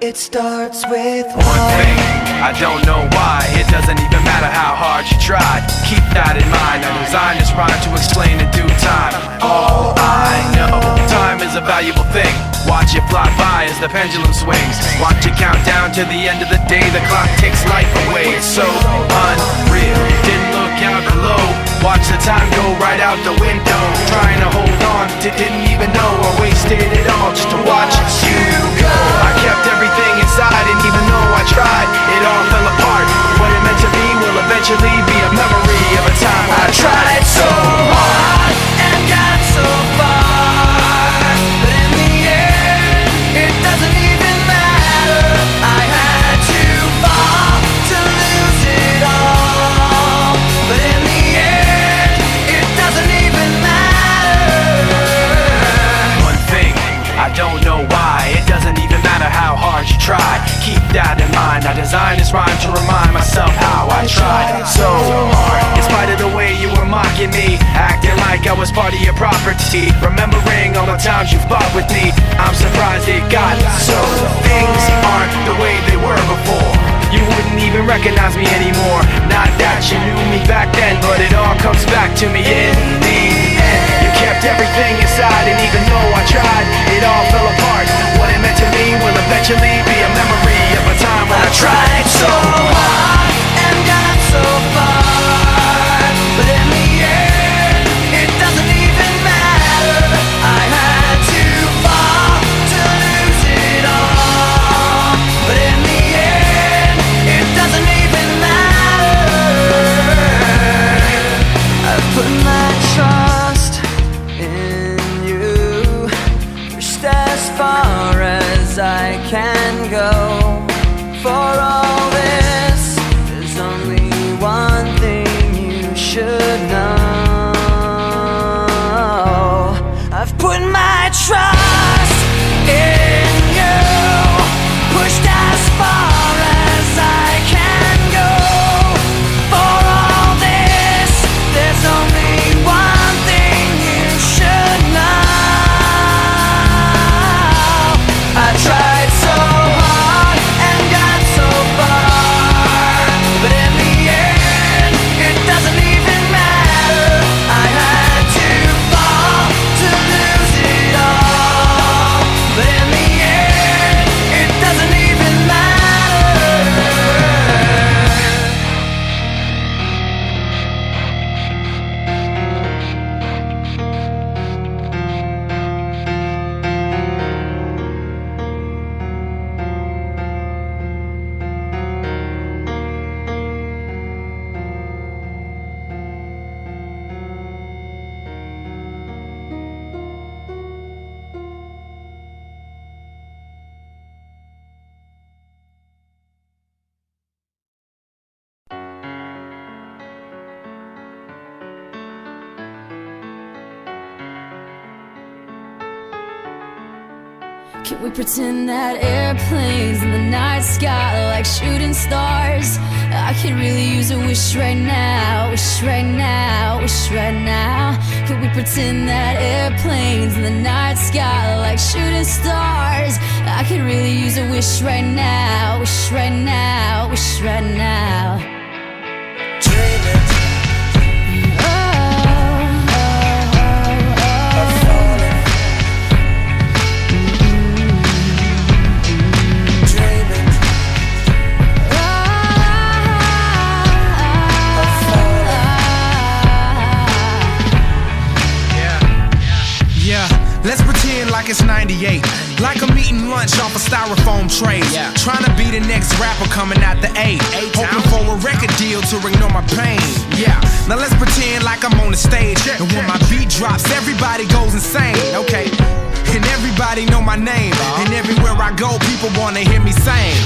It starts with one thing, I don't know why. It doesn't even matter how hard you try. Keep that in mind. I designed this rhyme to explain in due time. All I know, time is a valuable thing. Watch it fly by as the pendulum swings. Watch it count down to the end of the day. The clock takes life away. It's so unreal. Didn't look out below. Watch the time go right out the window. Trying to hold on, didn't even know I wasted it all just to watch you go. I kept everything inside, and even though I tried, it all fell apart. What it meant to be will eventually be a memory of a time I tried so hard and got so far, but in the end, it doesn't even matter. I had to fall to lose it all, but in the end, it doesn't even matter. One thing, I don't know why. It doesn't even matter how hard you try. Keep that in mind. I designed this rhyme to remind myself how I tried so hard. In spite of the way you were mocking me, acting like I was part of your property, remembering all the times you fought with me, I'm surprised it got so. Things aren't the way they were before. You wouldn't even recognize me anymore. Not that you knew me back then, but it all comes back to me in the end. You kept everything inside, and even though I tried, it all fell apart. What it meant to me will eventually be a memory of a time when I tried so hard and got so far, but in the end, it doesn't even matter. I had to fall to lose it all, but in the end, it doesn't even matter. I've put my trust in you, pushed as far as I can go. For all this, there's only one thing you should know. I've put my trust in you, pushed as far as I can go. For all this, there's only one thing you should know. I tried so hard and got so far, but in the end, it doesn't even matter. I had to fall to lose it all, but in the end, it doesn't even matter. Can we pretend that airplanes in the night sky are like shooting stars? I could really use a wish right now, wish right now, wish right now. Can we pretend that airplanes in the night sky are like shooting stars? I could really use a wish right now, wish right now, wish right now. dreaming of falling, dreaming of falling. Yeah, let's pretend like it's 98. Like I'm eating lunch off a styrofoam tray. Trying to be the next rapper coming out the A. Hoping for a record deal to ignore my pain. Yeah, now let's pretend like I'm on the stage. And when my beat drops, everybody goes insane. Okay, and everybody know my name. And everywhere I go, people wanna hear me sing.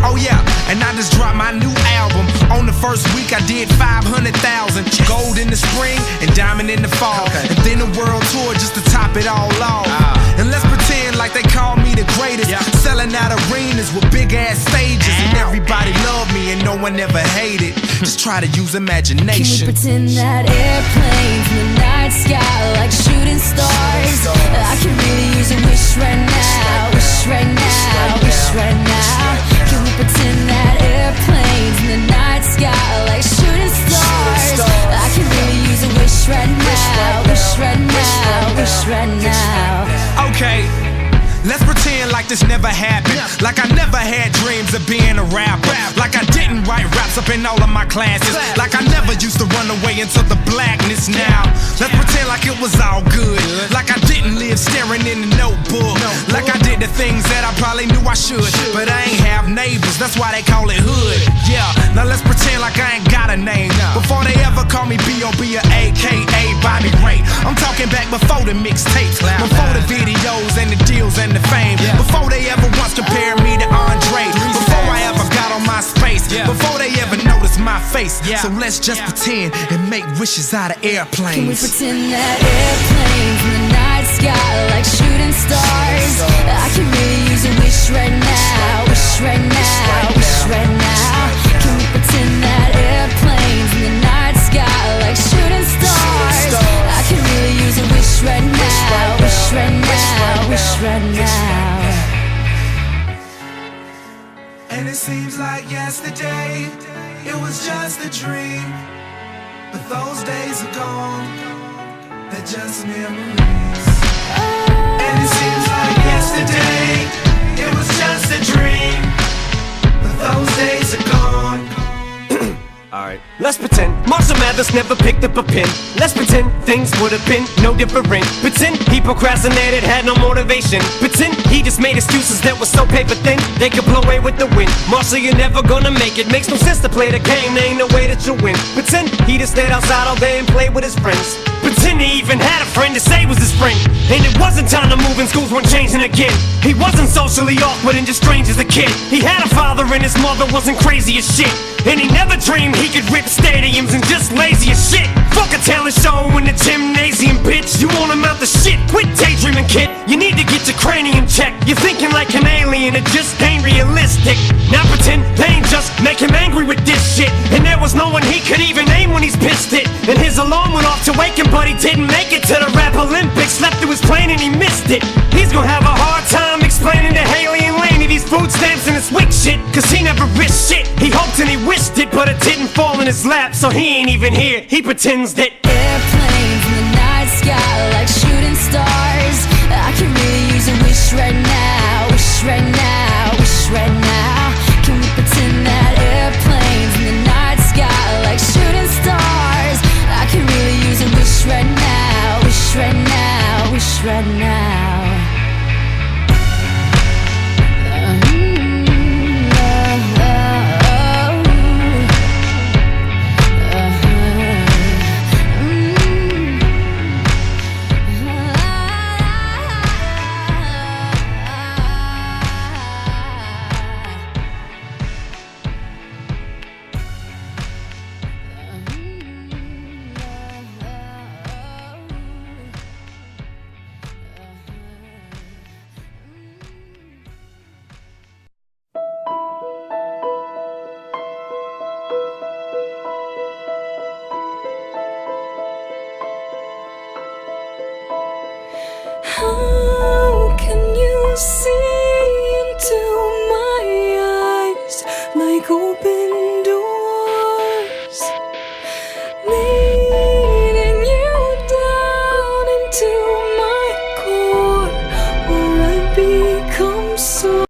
Oh yeah, and I just dropped my new album. On the first week I did 500,000. Gold in the spring and diamond in the fall. And then a world tour just to top it all off. And let's pretend like they call me the greatest. Selling out arenas with big ass stages. And everybody love me and no one ever hated. Just try to use imagination. Can we pretend that airplanes in the night sky are like shooting stars? I could really use a wish right now, wish right now, wish right now. Let's pretend like this never happened. Like I never had dreams of being a rapper. Like I didn't write raps up in all of my classes. Like I never used to run away into the blackness now. Let's pretend like it was all good. Like I didn't live staring in the notebook. Like I did the things that I probably knew I should. But I ain't have neighbors, that's why they call it hood. Yeah, now let's pretend like I ain't got a name. Before they ever call me B.O.B. or A.K.A. Bobby Ray. I'm talking back before the mixtapes, before the videos and the deals and the fame. Before they ever once compared me to Andre. Before I ever got on my space. Before they ever noticed my face. So let's just pretend and make wishes out of airplanes. Can we pretend that airplanes in the night sky like shooting stars? I can really use a wish right now. Wish right now. Wish right now. Can we pretend that airplanes in the night sky like shooting stars? I can really use a wish right now. Wish right now. Wish right now. And it seems like yesterday, it was just a dream. But those days are gone, they're just memories. And it seems like yesterday, it was just a dream. But those days are gone. Alright, let's pretend Marshall Mathers never picked up a pen. Let's pretend things would have been no different. Pretend he procrastinated, had no motivation. Pretend he just made excuses that were so paper thin they could blow away with the wind. Marshall, you're never gonna make it. Makes no sense to play the game, there ain't no way that you'll win. Pretend he just stayed outside all day and played with his friends. Pretend he even had a friend to say was his friend. And it wasn't time to move and schools weren't changing again. He wasn't socially awkward and just strange as a kid. He had a father and his mother wasn't crazy as shit. And he never dreamed he could rip stadiums and just lazy as shit. Fuck a talent show in the gymnasium, bitch. You won't amount to shit. Quit daydreaming, kid. You need to get your cranium checked. You're thinking like an alien, it just ain't realistic. Now pretend pain just make him angry with this shit. And there was no one he could even name when he's pissed it. And his alarm went off to wake him, but he didn't make it to the rap Olympics. Slept through his plane and he missed it. He's gonna have a hard time explaining to Haley and Laney these food stamps and this weak shit. Cause he never risked shit. He hoped and he wished it, but it didn't fall in his lap. So he ain't even here. He pretends that Airplanes in the night sky like shooting stars. I can really